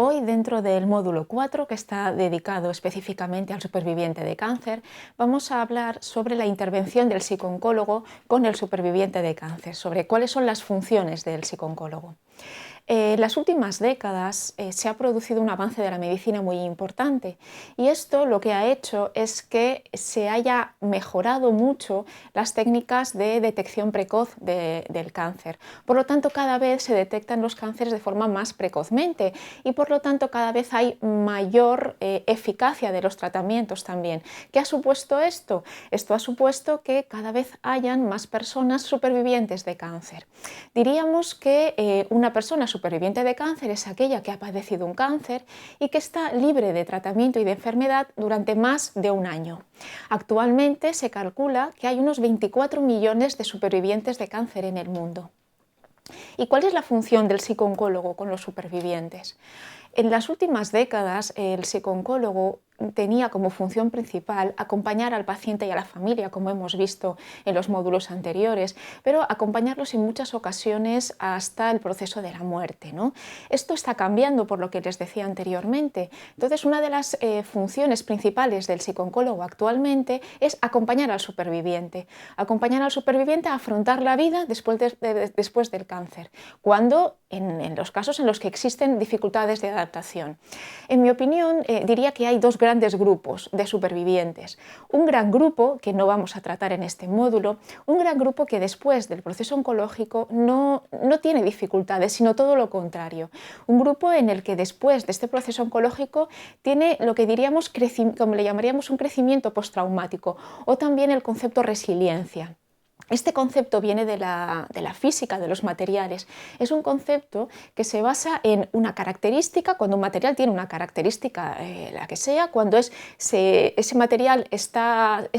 Hoy, dentro del módulo 4, que está dedicado específicamente al superviviente de cáncer, vamos a hablar sobre la intervención del psicooncólogo con el superviviente de cáncer, sobre cuáles son las funciones del psicooncólogo. En las últimas décadas se ha producido un avance de la medicina muy importante y esto lo que ha hecho es que se haya mejorado mucho las técnicas de detección precoz del cáncer. Por lo tanto, cada vez se detectan los cánceres de forma más precozmente y por lo tanto cada vez hay mayor eficacia de los tratamientos también. ¿Qué ha supuesto esto? Esto ha supuesto que cada vez hayan más personas supervivientes de cáncer. Diríamos que una persona superviviente de cáncer es aquella que ha padecido un cáncer y que está libre de tratamiento y de enfermedad durante más de un año. Actualmente se calcula que hay unos 24 millones de supervivientes de cáncer en el mundo. ¿Y cuál es la función del psicooncólogo con los supervivientes? En las últimas décadas el psicooncólogo tenía como función principal acompañar al paciente y a la familia, como hemos visto en los módulos anteriores, pero acompañarlos en muchas ocasiones hasta el proceso de la muerte, ¿no? Esto está cambiando por lo que les decía anteriormente. Entonces, una de las funciones principales del psicooncólogo actualmente es acompañar al superviviente a afrontar la vida después del cáncer, cuando en los casos en los que existen dificultades de adaptación. En mi opinión, diría que hay dos grandes grupos de supervivientes. Un gran grupo, que no vamos a tratar en este módulo, un gran grupo que después del proceso oncológico no tiene dificultades, sino todo lo contrario. Un grupo en el que después de este proceso oncológico tiene lo que diríamos, como le llamaríamos, un crecimiento postraumático o también el concepto resiliencia. Este concepto viene de la física de los materiales. Es un concepto que se basa en una característica, cuando un material tiene una característica, la que sea, cuando ese material es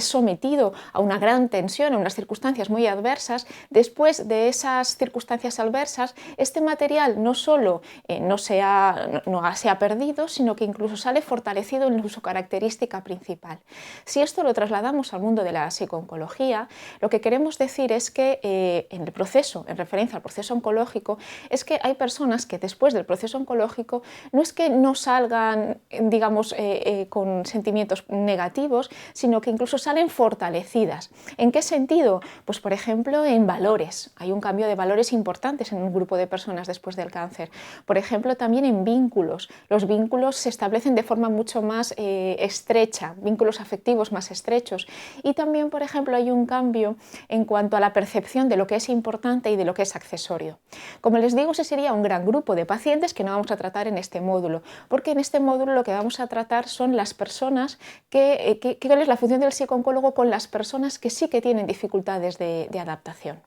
sometido a una gran tensión, a unas circunstancias muy adversas, después de esas circunstancias adversas, este material no solo no se ha perdido, sino que incluso sale fortalecido en su característica principal. Si esto lo trasladamos al mundo de la psicooncología, lo que queremos decir es que en referencia al proceso oncológico, es que hay personas que después del proceso oncológico no es que no salgan, digamos, con sentimientos negativos, sino que incluso salen fortalecidas. ¿En qué sentido? Pues por ejemplo en valores. Hay un cambio de valores importantes en un grupo de personas después del cáncer. Por ejemplo también en vínculos. Los vínculos se establecen de forma mucho más estrecha, vínculos afectivos más estrechos. Y también, por ejemplo, hay un cambio en cuanto a la percepción de lo que es importante y de lo que es accesorio. Como les digo, ese sería un gran grupo de pacientes que no vamos a tratar en este módulo, porque en este módulo lo que vamos a tratar son las personas cuál es la función del psicooncólogo con las personas que sí que tienen dificultades de adaptación.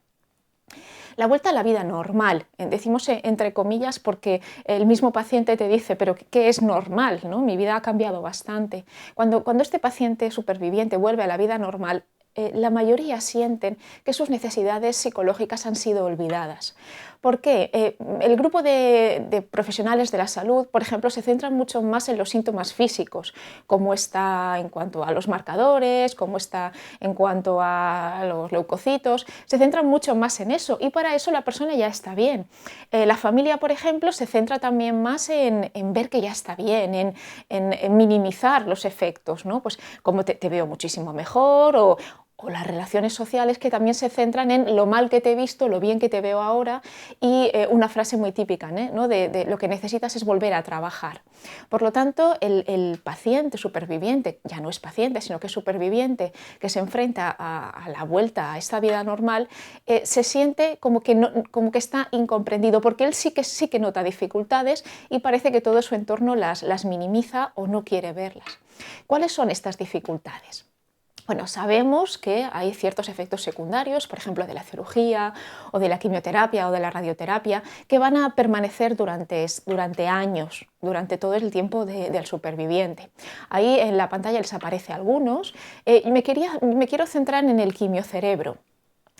La vuelta a la vida normal, decimos entre comillas porque el mismo paciente te dice, pero ¿qué es normal? ¿No? Mi vida ha cambiado bastante. Cuando este paciente superviviente vuelve a la vida normal, la mayoría sienten que sus necesidades psicológicas han sido olvidadas. ¿Por qué? El grupo de profesionales de la salud, por ejemplo, se centran mucho más en los síntomas físicos, cómo está en cuanto a los marcadores, cómo está en cuanto a los leucocitos, se centran mucho más en eso y para eso la persona ya está bien. La familia, por ejemplo, se centra también más en ver que ya está bien, en minimizar los efectos, ¿no? Pues como te veo muchísimo mejor o las relaciones sociales que también se centran en lo mal que te he visto, lo bien que te veo ahora y una frase muy típica, ¿no? de lo que necesitas es volver a trabajar. Por lo tanto, el paciente superviviente, ya no es paciente, sino que es superviviente, que se enfrenta a la vuelta a esta vida normal, se siente como que está incomprendido, porque él sí que nota dificultades y parece que todo su entorno las minimiza o no quiere verlas. ¿Cuáles son estas dificultades? Bueno, sabemos que hay ciertos efectos secundarios, por ejemplo, de la cirugía o de la quimioterapia o de la radioterapia, que van a permanecer durante años, durante todo el tiempo del superviviente. Ahí en la pantalla les aparece algunos. Me quiero centrar en el quimiocerebro.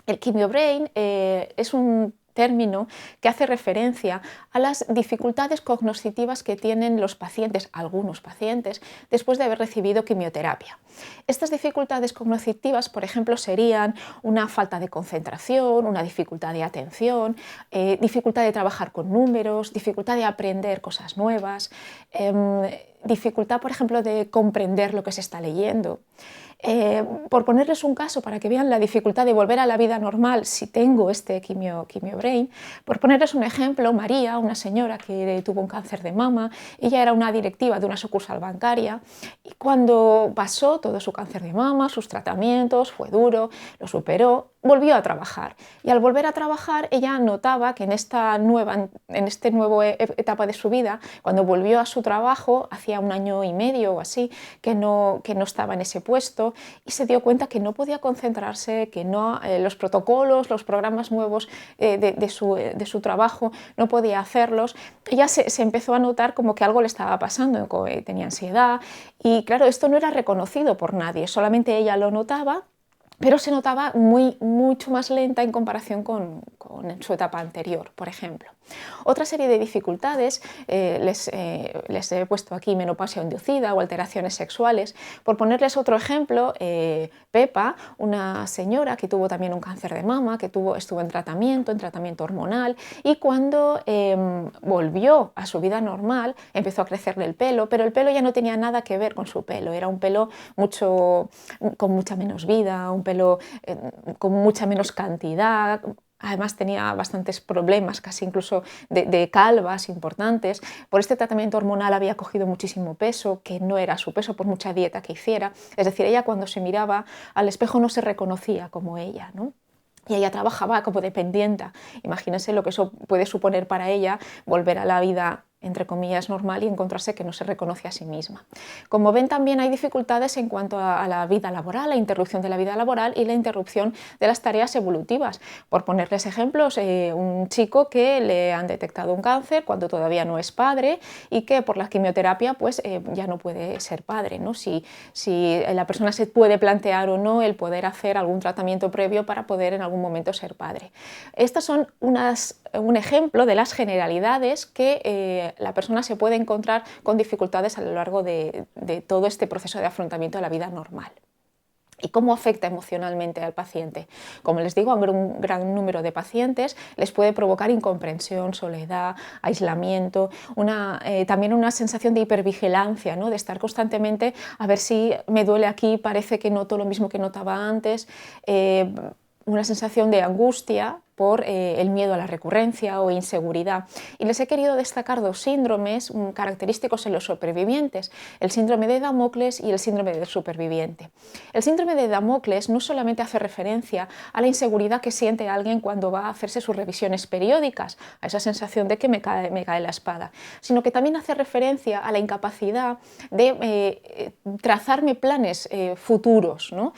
El quimiobrain es un término que hace referencia a las dificultades cognitivas que tienen los pacientes, algunos pacientes, después de haber recibido quimioterapia. Estas dificultades cognitivas, por ejemplo, serían una falta de concentración, una dificultad de atención, dificultad de trabajar con números, dificultad de aprender cosas nuevas, dificultad, por ejemplo, de comprender lo que se está leyendo. Por ponerles un caso para que vean la dificultad de volver a la vida normal si tengo este quimio-brain, por ponerles un ejemplo, María, una señora que tuvo un cáncer de mama, ella era una directiva de una sucursal bancaria y cuando pasó todo su cáncer de mama, sus tratamientos, fue duro, lo superó, volvió a trabajar y al volver a trabajar ella notaba que en esta nueva etapa de su vida, cuando volvió a su trabajo, hacía 1 año y medio o así, que no estaba en ese puesto y se dio cuenta que no podía concentrarse, que los protocolos, los programas nuevos de su trabajo no podía hacerlos. Ella se empezó a notar como que algo le estaba pasando, tenía ansiedad y claro, esto no era reconocido por nadie, solamente ella lo notaba, pero se notaba mucho más lenta en comparación con su etapa anterior, por ejemplo. Otra serie de dificultades, les he puesto aquí menopausia inducida o alteraciones sexuales. Por ponerles otro ejemplo, Pepa, una señora que tuvo también un cáncer de mama, que estuvo en tratamiento hormonal, y cuando volvió a su vida normal empezó a crecerle el pelo, pero el pelo ya no tenía nada que ver con su pelo, era un pelo con mucha menos vida, un pelo con mucha menos cantidad. Además tenía bastantes problemas, casi incluso de calvas importantes. Por este tratamiento hormonal había cogido muchísimo peso, que no era su peso por mucha dieta que hiciera. Es decir, ella cuando se miraba al espejo no se reconocía como ella, ¿no? Y ella trabajaba como dependiente. Imagínense lo que eso puede suponer para ella volver a la vida entre comillas normal y encontrarse que no se reconoce a sí misma. Como ven, también hay dificultades en cuanto a la vida laboral, la interrupción de la vida laboral y la interrupción de las tareas evolutivas. Por ponerles ejemplos, un chico que le han detectado un cáncer cuando todavía no es padre y que por la quimioterapia pues, ya no puede ser padre, ¿no? Si la persona se puede plantear o no el poder hacer algún tratamiento previo para poder en algún momento ser padre. Estas son un ejemplo de las generalidades que la persona se puede encontrar con dificultades a lo largo de todo este proceso de afrontamiento de la vida normal. ¿Y cómo afecta emocionalmente al paciente? Como les digo, a un gran número de pacientes les puede provocar incomprensión, soledad, aislamiento, también una sensación de hipervigilancia, ¿no? De estar constantemente a ver si me duele aquí, parece que noto lo mismo que notaba antes, una sensación de angustia por el miedo a la recurrencia o inseguridad. Y les he querido destacar 2 síndromes característicos en los supervivientes, el síndrome de Damocles y el síndrome del superviviente. El síndrome de Damocles no solamente hace referencia a la inseguridad que siente alguien cuando va a hacerse sus revisiones periódicas, a esa sensación de que me cae la espada, sino que también hace referencia a la incapacidad de trazarme planes futuros, ¿no?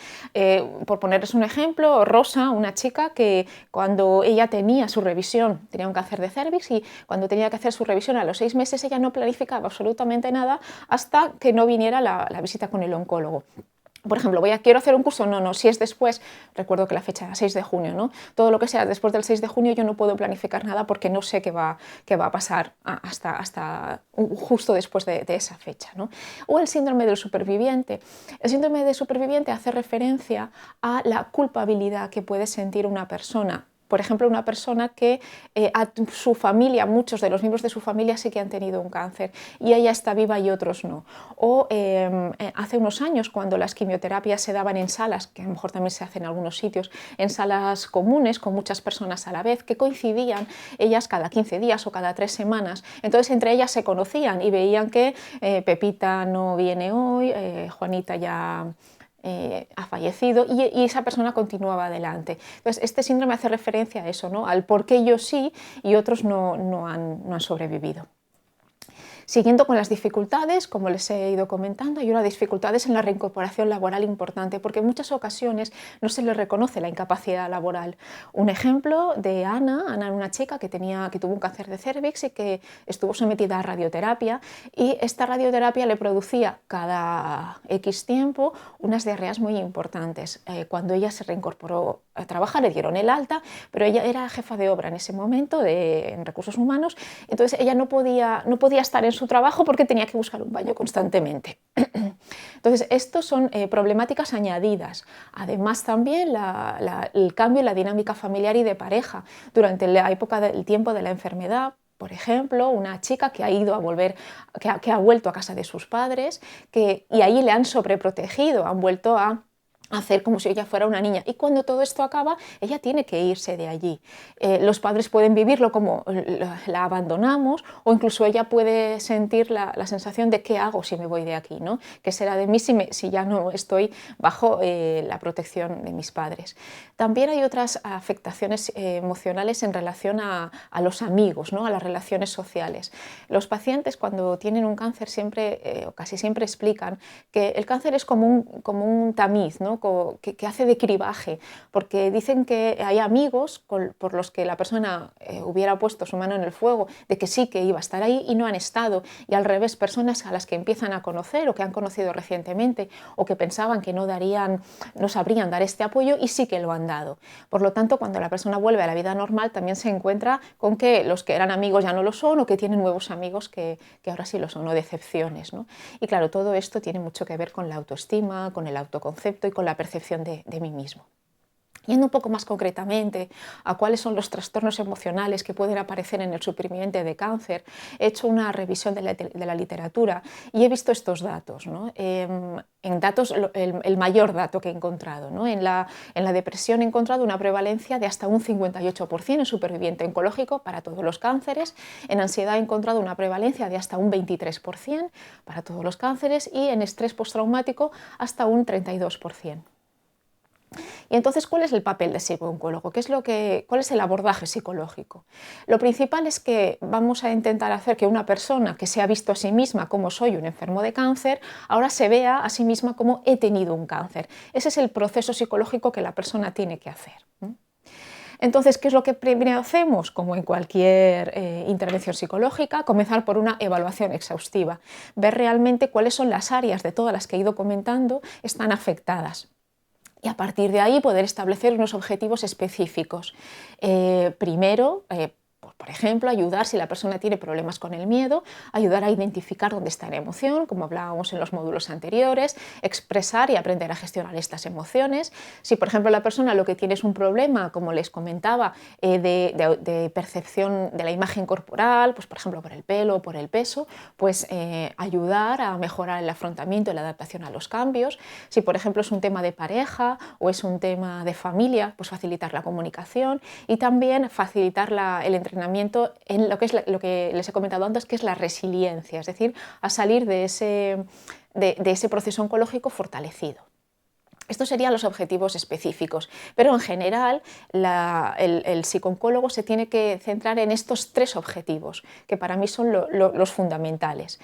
Por ponerles un ejemplo, Rosa, una chica que cuando ella tenía su revisión, tenía un cáncer de cérvix y cuando tenía que hacer su revisión a los 6 meses ella no planificaba absolutamente nada hasta que no viniera la visita con el oncólogo. Por ejemplo, quiero hacer un curso, no, si es después, recuerdo que la fecha era 6 de junio, ¿no? Todo lo que sea después del 6 de junio yo no puedo planificar nada porque no sé qué va a pasar hasta justo después de esa fecha, ¿no? O el síndrome del superviviente. El síndrome del superviviente hace referencia a la culpabilidad que puede sentir una persona. Por ejemplo, una persona que a su familia, muchos de los miembros de su familia sí que han tenido un cáncer y ella está viva y otros no. O hace unos años, cuando las quimioterapias se daban en salas, que a lo mejor también se hacen en algunos sitios, en salas comunes con muchas personas a la vez, que coincidían ellas cada 15 días o cada 3 semanas. Entonces, entre ellas se conocían y veían que Pepita no viene hoy, Juanita ya ha fallecido y esa persona continuaba adelante. Entonces, este síndrome hace referencia a eso, ¿no? Al por qué yo sí y otros no han sobrevivido. Siguiendo con las dificultades, como les he ido comentando, hay unas dificultades en la reincorporación laboral importante, porque en muchas ocasiones no se le reconoce la incapacidad laboral. Un ejemplo de Ana era una chica que tuvo un cáncer de cérvix y que estuvo sometida a radioterapia, y esta radioterapia le producía cada X tiempo unas diarreas muy importantes. Cuando ella se reincorporó a trabajar le dieron el alta, pero ella era jefa de obra en ese momento en recursos humanos, entonces ella no podía estar en su trabajo porque tenía que buscar un baño constantemente. Entonces, estos son problemáticas añadidas. Además, también el cambio en la dinámica familiar y de pareja durante la época del tiempo de la enfermedad. Por ejemplo, una chica que ha vuelto a casa de sus padres, y ahí le han sobreprotegido, han vuelto a hacer como si ella fuera una niña, y cuando todo esto acaba ella tiene que irse de allí. Los padres pueden vivirlo como la abandonamos, o incluso ella puede sentir la sensación de ¿qué hago si me voy de aquí, ¿no? ¿Qué será de mí si ya no estoy bajo la protección de mis padres? También hay otras afectaciones emocionales en relación a los amigos, ¿no? A las relaciones sociales. Los pacientes, cuando tienen un cáncer, siempre o casi siempre explican que el cáncer es como un tamiz, ¿no? Que hace de cribaje, porque dicen que hay amigos por los que la persona hubiera puesto su mano en el fuego, de que sí que iba a estar ahí y no han estado, y al revés, personas a las que empiezan a conocer o que han conocido recientemente o que pensaban que no sabrían dar este apoyo y sí que lo han dado. Por lo tanto, cuando la persona vuelve a la vida normal, también se encuentra con que los que eran amigos ya no lo son, o que tienen nuevos amigos que ahora sí lo son, o decepciones, ¿no? Y claro, todo esto tiene mucho que ver con la autoestima, con el autoconcepto y con la percepción de mí mismo. Yendo un poco más concretamente a cuáles son los trastornos emocionales que pueden aparecer en el superviviente de cáncer, he hecho una revisión de la literatura y he visto estos datos, ¿no? En datos, el mayor dato que he encontrado, ¿no? En la depresión he encontrado una prevalencia de hasta un 58% en superviviente oncológico para todos los cánceres. En ansiedad he encontrado una prevalencia de hasta un 23% para todos los cánceres, y en estrés postraumático hasta un 32%. Y entonces, ¿cuál es el papel del psicooncólogo? ¿Cuál es el abordaje psicológico? Lo principal es que vamos a intentar hacer que una persona que se ha visto a sí misma como soy un enfermo de cáncer, ahora se vea a sí misma como he tenido un cáncer. Ese es el proceso psicológico que la persona tiene que hacer. Entonces, ¿qué es lo que primero hacemos? Como en cualquier intervención psicológica, comenzar por una evaluación exhaustiva, ver realmente cuáles son las áreas de todas las que he ido comentando están afectadas. Y a partir de ahí poder establecer unos objetivos específicos. Primero, por ejemplo, ayudar si la persona tiene problemas con el miedo, ayudar a identificar dónde está la emoción, como hablábamos en los módulos anteriores, expresar y aprender a gestionar estas emociones. Si, por ejemplo, la persona lo que tiene es un problema, como les comentaba, de percepción de la imagen corporal, pues por ejemplo por el pelo o por el peso, pues ayudar a mejorar el afrontamiento y la adaptación a los cambios. Si, por ejemplo, es un tema de pareja o es un tema de familia, pues facilitar la comunicación y también facilitar el entrenamiento en lo que les he comentado antes, que es la resiliencia, es decir, a salir de ese proceso oncológico fortalecido. Estos serían los objetivos específicos, pero en general el psicooncólogo se tiene que centrar en estos tres objetivos, que para mí son los fundamentales.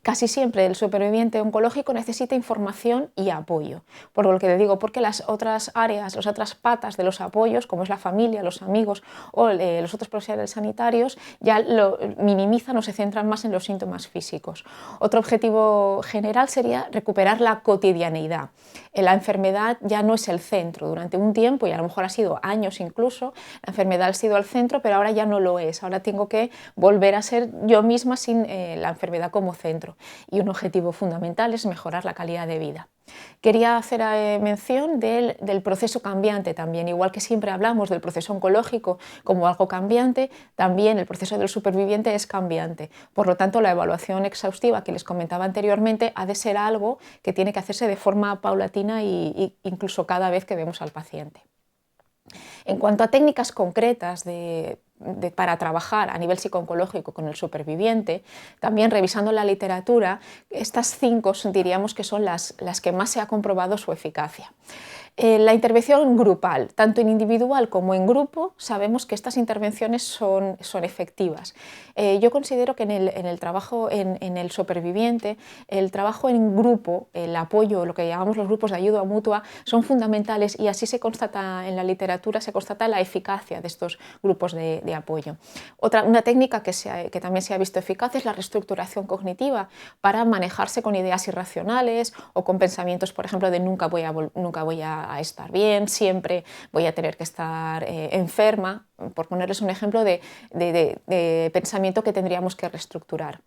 Casi siempre el superviviente oncológico necesita información y apoyo, por lo que le digo, porque las otras áreas, las otras patas de los apoyos, como es la familia, los amigos o los otros profesionales sanitarios, ya lo minimizan o se centran más en los síntomas físicos. Otro objetivo general sería recuperar la cotidianeidad. La enfermedad ya no es el centro. Durante un tiempo, y a lo mejor ha sido años incluso, la enfermedad ha sido el centro, pero ahora ya no lo es. Ahora tengo que volver a ser yo misma sin la enfermedad como centro. Y un objetivo fundamental es mejorar la calidad de vida. Quería hacer mención del proceso cambiante también, igual que siempre hablamos del proceso oncológico como algo cambiante, también el proceso del superviviente es cambiante. Por lo tanto, la evaluación exhaustiva que les comentaba anteriormente ha de ser algo que tiene que hacerse de forma paulatina e incluso cada vez que vemos al paciente. En cuanto a técnicas concretas para trabajar a nivel psicooncológico con el superviviente, también revisando la literatura, estas 5 diríamos que son las que más se ha comprobado su eficacia. La intervención grupal, tanto en individual como en grupo, sabemos que estas intervenciones son efectivas. Yo considero que en el trabajo en el superviviente, el trabajo en grupo, el apoyo, lo que llamamos los grupos de ayuda mutua, son fundamentales, y así se constata en la literatura, se constata la eficacia de estos grupos de apoyo. Una técnica que también se ha visto eficaz es la reestructuración cognitiva, para manejarse con ideas irracionales o con pensamientos, por ejemplo, de nunca voy a estar bien, siempre voy a tener que estar enferma, por ponerles un ejemplo de pensamiento que tendríamos que reestructurar.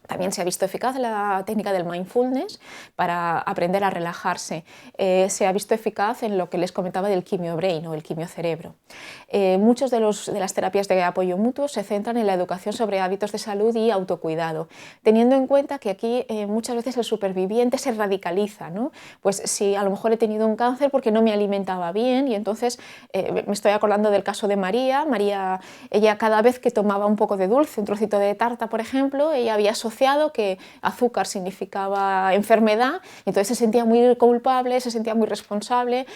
También se ha visto eficaz la técnica del mindfulness para aprender a relajarse. Se ha visto eficaz en lo que les comentaba del quimio-brain o el quimio-cerebro. Muchas de las terapias de apoyo mutuo se centran en la educación sobre hábitos de salud y autocuidado, teniendo en cuenta que aquí muchas veces el superviviente se radicaliza, ¿no? Pues si a lo mejor he tenido un cáncer porque no me alimentaba bien, y entonces me estoy acordando del caso de María. Ella cada vez que tomaba un poco de dulce, un trocito de tarta, por ejemplo, ella había asociado que azúcar significaba enfermedad, y entonces se sentía muy culpable, se sentía muy responsable.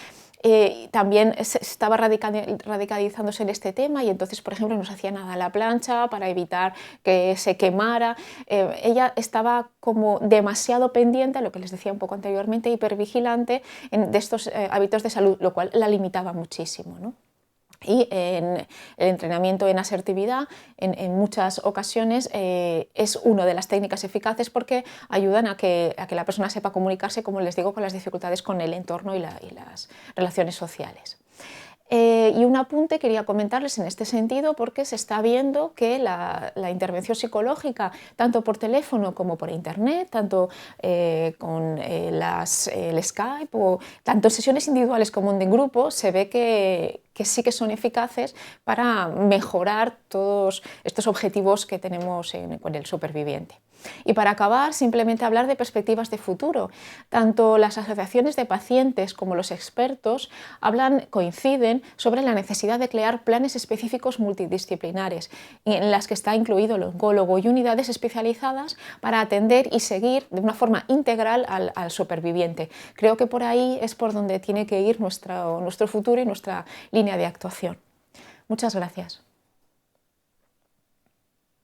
También estaba radicalizándose en este tema, y entonces, por ejemplo, no se hacía nada a la plancha para evitar que se quemara. Ella estaba como demasiado pendiente, lo que les decía un poco anteriormente, hipervigilante de estos hábitos de salud, lo cual la limitaba muchísimo, ¿no? Y en el entrenamiento en asertividad, en muchas ocasiones, es una de las técnicas eficaces, porque ayudan a que la persona sepa comunicarse, como les digo, con las dificultades con el entorno y las relaciones sociales. Y un apunte quería comentarles en este sentido, porque se está viendo que la intervención psicológica, tanto por teléfono como por internet, tanto con el Skype, o tanto en sesiones individuales como en grupo, se ve que sí que son eficaces para mejorar todos estos objetivos que tenemos con el superviviente. Y para acabar, simplemente hablar de perspectivas de futuro. Tanto las asociaciones de pacientes como los expertos coinciden sobre la necesidad de crear planes específicos multidisciplinares, en las que está incluido el oncólogo, y unidades especializadas para atender y seguir de una forma integral al superviviente. Creo que por ahí es por donde tiene que ir nuestro futuro y nuestra línea de actuación. Muchas gracias.